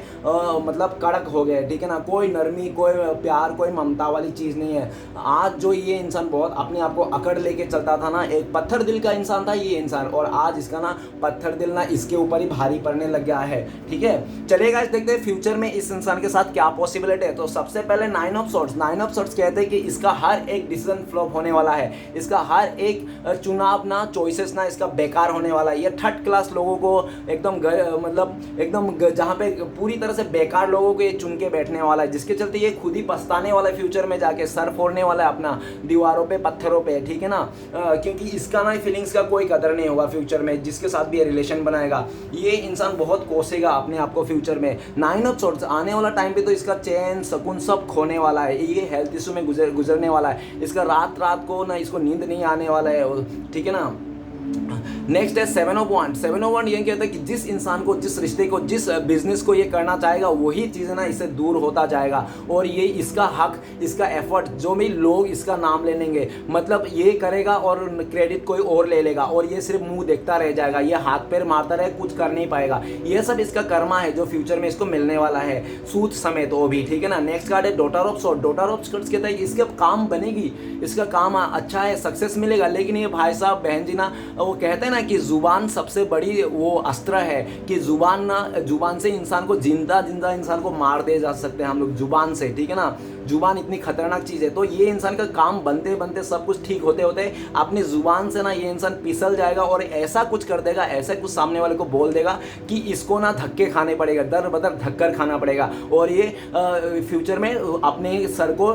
A: मतलब कड़क हो गए, ठीक है ना। कोई नरमी, कोई प्यार, कोई ममता वाली चीज़ नहीं है। आज जो ये इंसान बहुत अपने आप को अकड़ लेके चलता था ना, एक पत्थर दिल का इंसान था ये इंसान, और आज इसका ना पत्थर दिल ना इसके ऊपर ही भारी पड़ने लग गया है, ठीक है। चलिएगा देखते हैं फ्यूचर में इस इंसान के साथ क्या पॉसिबिलिटी है। तो सबसे पहले 9 ऑफ सॉर्ड्स कहते हैं कि इसका हर एक डिसीजन फ्लॉप होने वाला है, इसका हर एक चुनाव ना, चॉइसेस ना इसका बेकार होने वाला है। ये थर्ड क्लास लोगों को एकदम मतलब एकदम जहाँ पे पूरी तरह से बेकार लोगों को ये चुन के बैठने वाला है, जिसके चलते ये खुद ही पछताने वाला है फ्यूचर में जाके, सर फोड़ने वाला है अपना दीवारों पे, पत्थरों पे, ठीक है ना। क्योंकि इसका ना फीलिंग्स का कोई कदर नहीं होगा फ्यूचर में, जिसके साथ भी ये रिलेशन बनाएगा ये इंसान बहुत कोसेगा अपने आप को फ्यूचर में। 9 ऑफ सॉर्ड्स आने वाला टाइम पे तो इसका चैन सुकून सब खोने वाला है, ये हेल्थ इशू में गुजरने वाला है। इसका रात को ना इसको नींद नहीं आने वाला है, ठीक है ना। नेक्स्ट है 7 ऑफ 1। 7 ऑफ 1 ये कहता है कि जिस इंसान को, जिस रिश्ते को, जिस बिजनेस को ये करना चाहेगा, वही चीज़ ना इससे दूर होता जाएगा। और ये इसका हक, इसका एफर्ट, जो भी लोग इसका नाम ले लेंगे, मतलब ये करेगा और क्रेडिट कोई और ले लेगा, और ये सिर्फ मुंह देखता रह जाएगा, ये हाथ पैर मारता रहे, कुछ कर नहीं पाएगा। ये सब इसका कर्मा है जो फ्यूचर में इसको मिलने वाला है, सूद समेत वो भी, ठीक है ना। नेक्स्ट कार्ड है daughter of sword. Daughter of swords कहता है कि इसका काम बनेगी, इसका काम अच्छा है, सक्सेस मिलेगा, लेकिन ये भाई साहब बहन जी ना, वो कहते हैं ना कि जुबान सबसे बड़ी वो अस्त्र है, कि जुबान से इंसान को जिंदा इंसान को मार दे जा सकते हैं हम लोग जुबान से, ठीक है ना। जुबान इतनी खतरनाक चीज़ है। तो ये इंसान का काम बनते बनते सब कुछ ठीक होते होते अपनी जुबान से ना ये इंसान पिसल जाएगा और ऐसा कुछ कर देगा, ऐसा कुछ सामने वाले को बोल देगा कि इसको ना धक्के खाने पड़ेगा, दर बदर धक्कर खाना पड़ेगा। और ये फ्यूचर में अपने सर को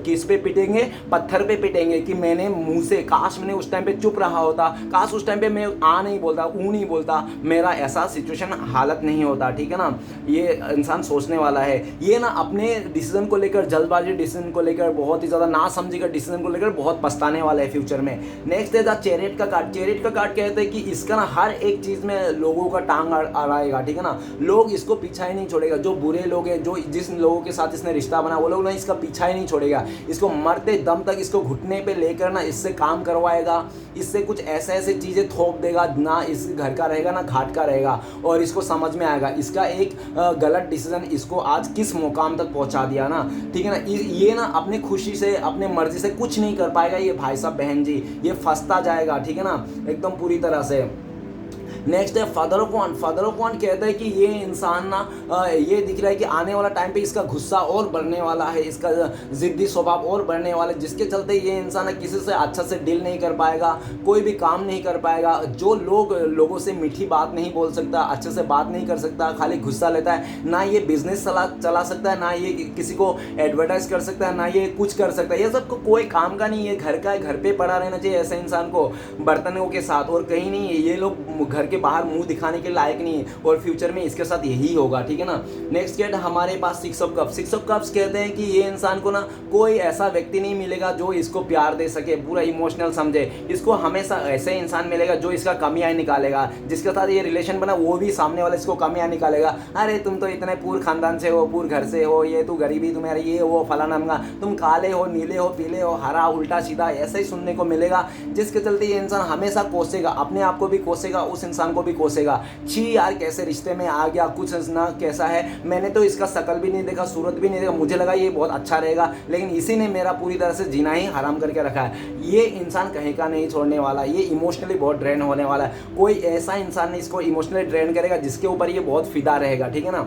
A: किस पे पिटेंगे, पत्थर पे पिटेंगे कि मैंने मुंह से, काश मैंने उस टाइम पे चुप रहा होता, काश उस टाइम पे मैं नहीं बोलता, नहीं बोलता, मेरा ऐसा सिचुएशन हालत नहीं होता, ठीक है ना। ये इंसान सोचने वाला है। ये ना अपने डिसीजन को लेकर जल्दबाजी जल्दबाजी डिसीजन को लेकर, बहुत ही ज़्यादा ना समझी का डिसीजन को लेकर बहुत पछताने वाला है फ्यूचर में। नेक्स्ट है द चैरियट का कार्ड। चैरियट का कार्ड कहते हैं कि इसका ना हर एक चीज़ में लोगों का टांग अड़ाएगा, ठीक है ना, लोग इसको पीछा ही नहीं छोड़ेगा। जो बुरे लोग हैं, जो जिस लोगों के साथ इसने रिश्ता बना, वो लोग ना इसका पीछा ही नहीं छोड़ेगा। इसको मरते दम तक इसको घुटने पे लेकर ना इससे काम करवाएगा, इससे कुछ ऐसे ऐसे चीज़ें थोप देगा, ना इस घर का रहेगा ना घाट का रहेगा, और इसको समझ में आएगा इसका एक गलत डिसीजन इसको आज किस मुकाम तक पहुंचा दिया ना, ठीक है ना। ये ना अपनी खुशी से, अपने मर्जी से कुछ नहीं कर पाएगा ये भाई साहब बहन जी, ये फंसता जाएगा, ठीक है ना, एकदम पूरी तरह से। नेक्स्ट है फादर ऑफ वन। फादर ऑफ वन कहता है कि ये इंसान ना ये दिख रहा है कि आने वाला टाइम पे इसका गुस्सा और बढ़ने वाला है, इसका ज़िद्दी स्वभाव और बढ़ने वाला है, जिसके चलते ये इंसान किसी से अच्छा से डील नहीं कर पाएगा, कोई भी काम नहीं कर पाएगा। जो लोगों से मीठी बात नहीं बोल सकता, अच्छे से बात नहीं कर सकता, खाली गुस्सा लेता है, ना ये बिजनेस चला सकता है, ना ये किसी को एडवर्टाइज कर सकता है, ना ये कुछ कर सकता है। ये सब कोई काम का नहीं है, घर का है, घर पे पड़ा रहना चाहिए ऐसे इंसान को बर्तनों के साथ, और कहीं नहीं है। ये लोग घर के बाहर मुंह दिखाने के लायक नहीं है, और फ्यूचर में इसके साथ यही होगा, ठीक है ना। नेक्स्ट कार्ड हमारे पास six of cups. Six of cups कहते हैं कि ये इंसान को ना कोई ऐसा व्यक्ति नहीं मिलेगा जो इसको प्यार दे सके, पूरा इमोशनल समझे। इसको हमेशा ऐसे इंसान मिलेगा जो इसका कमियां निकालेगा, जिसके साथ ये रिलेशन बना वो भी सामने वाले इसको कमियां निकालेगा। अरे तुम तो इतने पूरे खानदान से हो, पूरे घर से हो, ये तू गरीबी तुम्हारी, ये वो फलाना मंगा, तुम काले हो, नीले हो, पीले हो, हरा उल्टा सीधा, ऐसा ही सुनने को मिलेगा। जिसके चलते ये इंसान हमेशा कोसेगा, अपने आप को भी कोसेगा, उस इंसान को भी कोसेगा। छी यार कैसे रिश्ते में आ गया, कुछ ना कैसा है, मैंने तो इसका शकल भी नहीं देखा, सूरत भी नहीं देखा, मुझे लगा ये बहुत अच्छा रहेगा, लेकिन इसी ने मेरा पूरी तरह से जीना ही हराम करके रखा है। ये इंसान कहीं का नहीं छोड़ने वाला, ये इमोशनली बहुत ड्रेन होने वाला है। कोई ऐसा इंसान नहीं इसको इमोशनली ड्रेन करेगा जिसके ऊपर ये बहुत फिदा रहेगा, ठीक है ना।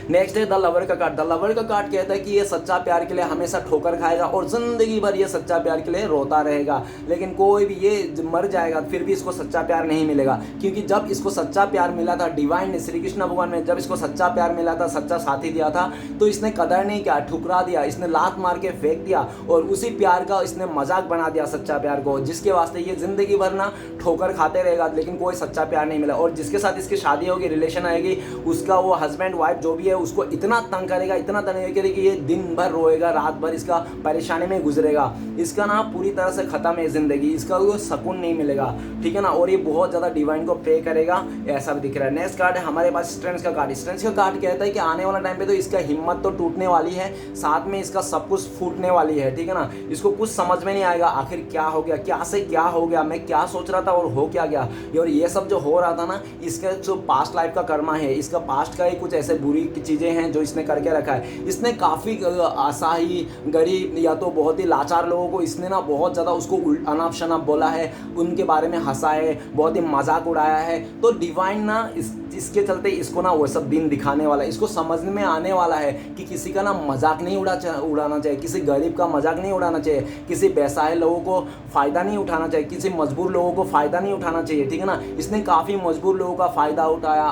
A: नेक्स्ट है द लवर का कार्ड। द लवर का कार्ड कहता है कि ये सच्चा प्यार के लिए हमेशा ठोकर खाएगा और जिंदगी भर ये सच्चा प्यार के लिए रोता रहेगा, लेकिन कोई भी ये मर जाएगा फिर भी इसको सच्चा प्यार नहीं मिलेगा। क्योंकि जब इसको सच्चा प्यार मिला था डिवाइन ने, श्री कृष्ण भगवान ने जब इसको सच्चा प्यार मिला था, सच्चा साथी दिया था, तो इसने कदर नहीं किया, ठुकरा दिया, इसने लात मार के फेंक दिया, और उसी प्यार का इसने मजाक बना दिया सच्चा प्यार को, जिसके वास्ते ये जिंदगी भर ना ठोकर खाते रहेगा, लेकिन कोई सच्चा प्यार नहीं मिला। और जिसके साथ इसकी शादी होगी, रिलेशन आएगी, उसका वो हस्बैंड वाइफ जो भी है उसको इतना तंग करेगा, इतना तंग करेगा कि ये दिन भर रोएगा, रात भर इसका परेशानी में गुजरेगा। इसका ना पूरी तरह से खत्म है जिंदगी, इसका वो सुकून नहीं मिलेगा, ठीक है ना। और ये बहुत ज़्यादा डिवाइन को प्रे करेगा, ऐसा भी दिख रहा है। नेक्स्ट कार्ड है हमारे पास स्ट्रेंथ का कार्ड। स्ट्रेंथ का कार्ड कहता है कि आने वाला टाइम पे तो इसका हिम्मत तो टूटने वाली है, साथ में इसका सब कुछ फूटने वाली है, ठीक है ना। इसको कुछ समझ में नहीं आएगा आखिर क्या हो गया, क्या से क्या हो गया, मैं क्या सोच रहा था और हो क्या गया। और ये सब जो हो रहा था ना, इसका जो पास्ट लाइफ का कर्मा है, इसका पास्ट का ही कुछ ऐसे बुरी चीज़ें हैं जो इसने करके रखा है। इसने काफ़ी असहाय, गरीब या तो बहुत ही लाचार लोगों को इसने ना बहुत ज़्यादा उसको अनाप शनाप बोला है, उनके बारे में हंसा है, बहुत ही मजाक उड़ाया है। तो डिवाइन ना इसके चलते इसको ना वो सब दिन दिखाने वाला है, इसको समझ में आने वाला है कि किसी का ना मजाक नहीं उड़ाना चाहिए, किसी गरीब का मजाक नहीं उड़ाना चाहिए, किसी बेसहाय लोगों को फ़ायदा नहीं उठाना चाहिए, किसी मजबूर लोगों को फ़ायदा नहीं उठाना चाहिए, ठीक है ना। इसने काफ़ी मजबूर लोगों का फ़ायदा उठाया,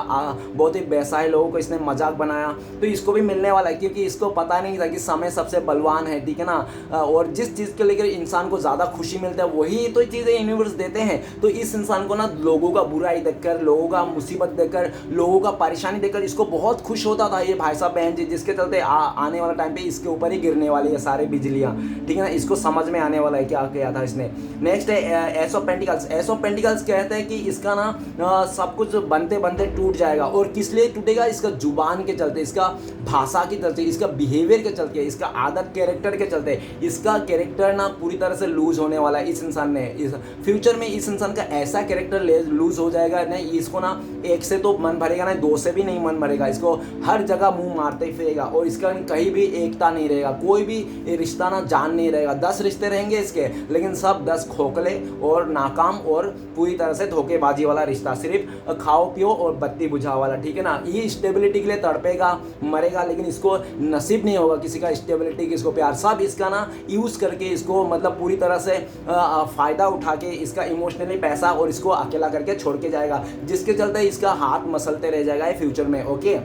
A: बहुत ही बेसहाय लोगों को इसने मजाक बनाया। तो इसको भी मिलने वाला है, क्योंकि इसको पता नहीं था कि समय सबसे बलवान है, ठीक है ना। और जिस चीज़ के लेकर इंसान को ज़्यादा खुशी मिलता है वही तो चीज़ें यूनिवर्स देते हैं। तो इस इंसान को ना लोगों का बुराई देखकर, लोगों का मुसीबत देखकर, लोगों का परेशानी देखकर इसको बहुत खुश होता था ये भाई साहब बहन जी, जिसके चलते आने वाला टाइम पे इसके ऊपर ही गिरने वाली है सारी बिजलियाँ, ठीक है ना। इसको समझ में आने वाला है क्या किया था इसने। नेक्स्ट है S of pentacles. Ace of pentacles कहते हैं कि इसका ना सब कुछ बनते बनते टूट जाएगा। और किस लिए टूटेगा? इसका जुबान के चलते, इसका भाषा के चलते, इसका बिहेवियर के चलते, इसका आदत कैरेक्टर के चलते। इसका कैरेक्टर ना पूरी तरह से लूज होने वाला है इस इंसान ने। इस फ्यूचर में इस इंसान का ऐसा कैरेक्टर लूज हो जाएगा, नहीं इसको ना एक से तो मन भरेगा, ना दो से भी नहीं मन भरेगा, इसको हर जगह मुंह मारते ही फिरेगा। और इसका कहीं भी एकता नहीं रहेगा, कोई भी रिश्ता ना जान नहीं रहेगा। 10 रिश्ते रहेंगे इसके, लेकिन सब 10 खोखले और नाकाम और पूरी तरह से धोखेबाजी वाला रिश्ता, सिर्फ खाओ पियो और बत्ती बुझाओ वाला, ठीक है ना। ये स्टेबिलिटी के लिए तड़पेगा, मरेगा, लेकिन इसको नसीब नहीं होगा किसी का स्टेबिलिटी, किसको प्यार। सब इसका ना यूज़ करके इसको मतलब पूरी तरह से फ़ायदा उठा के इसका इमोशनली पैसा और इसको अकेला करके छोड़ के जाएगा, जिसके चलते इसका हाथ मसलते रह जाएगा फ्यूचर में। ओके,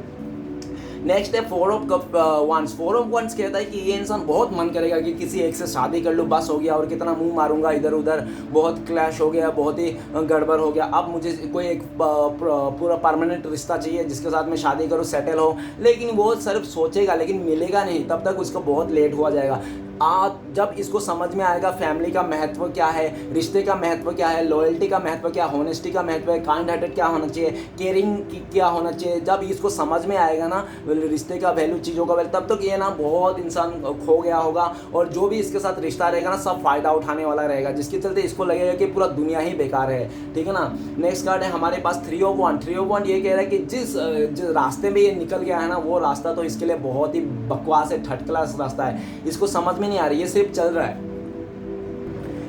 A: नेक्स्ट है 4 of Wands कहता है कि ये इंसान बहुत मन करेगा कि किसी एक से शादी कर लूँ, बस हो गया, और कितना मुंह मारूंगा इधर उधर, बहुत क्लैश हो गया, बहुत ही गड़बड़ हो गया, अब मुझे कोई एक पूरा परमानेंट रिश्ता चाहिए जिसके साथ मैं शादी करूँ, सेटल हो। लेकिन वो सिर्फ सोचेगा लेकिन मिलेगा नहीं, तब तक उसको बहुत लेट हुआ जाएगा। जब इसको समझ में आएगा फैमिली का महत्व क्या है, रिश्ते का महत्व क्या है, लॉयल्टी का महत्व क्या, होनेस्टी का महत्व है, काइंड हार्टेड क्या होना चाहिए, केयरिंग क्या होना चाहिए, जब इसको समझ में आएगा ना रिश्ते का वैल्यू, चीज़ों का वैल्यू, तब तक ये ना बहुत इंसान खो गया होगा। और जो भी इसके साथ रिश्ता रहेगा ना सब फ़ायदा उठाने वाला रहेगा, जिसके चलते इसको लगेगा कि पूरा दुनिया ही बेकार है। ठीक है ना। नेक्स्ट कार्ड है हमारे पास 3 of Wands ये कह रहा है कि जिस रास्ते में ये निकल गया है ना, वो रास्ता तो इसके लिए बहुत ही बकवास है, थर्ड क्लास रास्ता है, इसको समझ में नहीं आ रही, ये सिर्फ चल रहा है,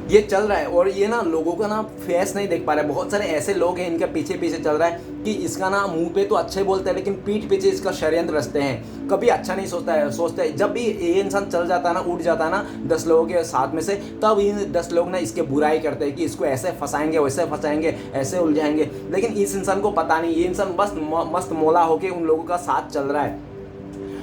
A: ये चल रहा है। और ये ना लोगों का ना फेस नहीं देख पा रहा है। बहुत सारे ऐसे लोग हैं इनके पीछे पीछे चल रहा है कि इसका ना मुंह पे तो अच्छे बोलते हैं लेकिन पीठ पीछे इसका षड्यंत्र रचते हैं, कभी अच्छा नहीं सोचता है। जब भी ये इंसान चल जाता है ना, उठ जाता है ना 10 लोगों के साथ में से, तब इन 10 लोग ना इसके बुराई करते हैं कि इसको ऐसे फंसाएंगे, वैसे फंसाएंगे, ऐसे उलझाएंगे। लेकिन इस इंसान को पता नहीं, ये इंसान बस मस्त मौला होके उन लोगों का साथ चल रहा है।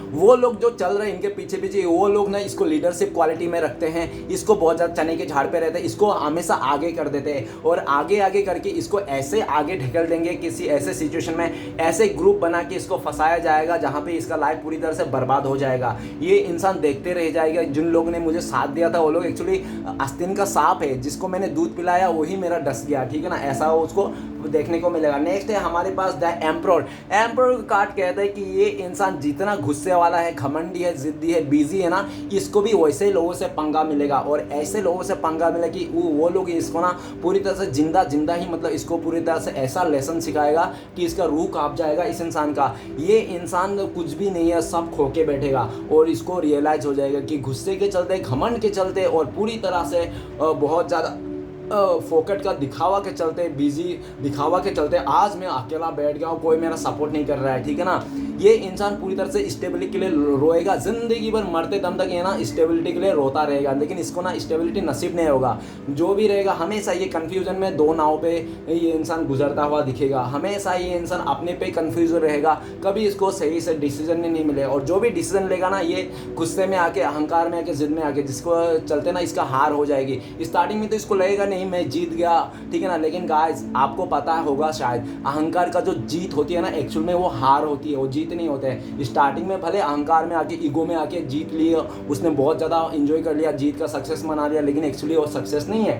A: वो लोग जो चल रहे हैं इनके पीछे पीछे, वो लोग ना इसको लीडरशिप क्वालिटी में रखते हैं, इसको बहुत ज़्यादा चने के झाड़ पे रहते हैं, इसको हमेशा आगे कर देते हैं और आगे आगे करके इसको ऐसे आगे ढकेल देंगे किसी ऐसे सिचुएशन में, ऐसे ग्रुप बना के इसको फंसाया जाएगा जहाँ पे इसका लाइफ पूरी तरह से बर्बाद हो जाएगा। ये इंसान देखते रह जाएगा। जिन लोगों ने मुझे साथ दिया था वो लोग एक्चुअली आस्तीन का सांप है, जिसको मैंने दूध पिलाया वही मेरा डस गया। ठीक है ना, ऐसा उसको देखने को मिलेगा। नेक्स्ट है हमारे पास द एम्परर। एम्परर कार्ड कहता है कि ये इंसान जितना गुस्से वाला है, घमंडी है, जिद्दी है, बिजी है ना, इसको भी वैसे लोगों से पंगा मिलेगा। और ऐसे लोगों से पंगा मिलेगा कि वो लोग इसको ना पूरी तरह से जिंदा ही मतलब इसको पूरी तरह से ऐसा लेसन सिखाएगा कि इसका रूह कांप जाएगा इस इंसान का। ये इंसान कुछ भी नहीं है, सब खो के बैठेगा और इसको रियलाइज हो जाएगा कि गुस्से के चलते, घमंड के चलते और पूरी तरह से बहुत ज़्यादा फोकट का दिखावा के चलते, बिजी दिखावा के चलते आज मैं अकेला बैठ गया हूँ, कोई मेरा सपोर्ट नहीं कर रहा है। ठीक है ना, ये इंसान पूरी तरह से स्टेबिलिटी के लिए रोएगा, जिंदगी भर मरते दम तक ये ना स्टेबिलिटी के लिए रोता रहेगा, लेकिन इसको ना स्टेबिलिटी नसीब नहीं होगा। जो भी रहेगा हमेशा ये कन्फ्यूजन में, दो नाव पे ये इंसान गुजरता हुआ दिखेगा, हमेशा ये इंसान अपने पे कन्फ्यूज रहेगा, कभी इसको सही से डिसीजन नहीं मिले। और जो भी डिसीजन लेगा ना ये गुस्से में आके, अहंकार में आके, जिद में आके, जिसको चलते ना इसका हार हो जाएगी। स्टार्टिंग में तो इसको लगेगा नहीं मैं जीत गया, ठीक है ना, लेकिन गाइस आपको पता होगा शायद अहंकार का जो जीत होती है ना, एक्चुअल में वो हार होती है, वो जीत नहीं होते हैं। स्टार्टिंग में भले अहंकार में आके, ईगो में आके जीत लिया, उसने बहुत ज़्यादा एंजॉय कर लिया, जीत का सक्सेस मना लिया, लेकिन एक्चुअली वो सक्सेस नहीं है।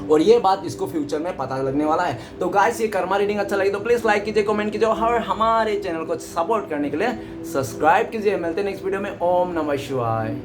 A: और ये बात इसको फ्यूचर में पता लगने वाला है। तो गाइस ये कर्मा रीडिंग अच्छा लगे तो प्लीज़ लाइक कीजिए, कमेंट कीजिए और हमारे चैनल को सपोर्ट करने के लिए सब्सक्राइब कीजिए। मिलते हैं नेक्स्ट वीडियो में। ओम नमः शिवाय।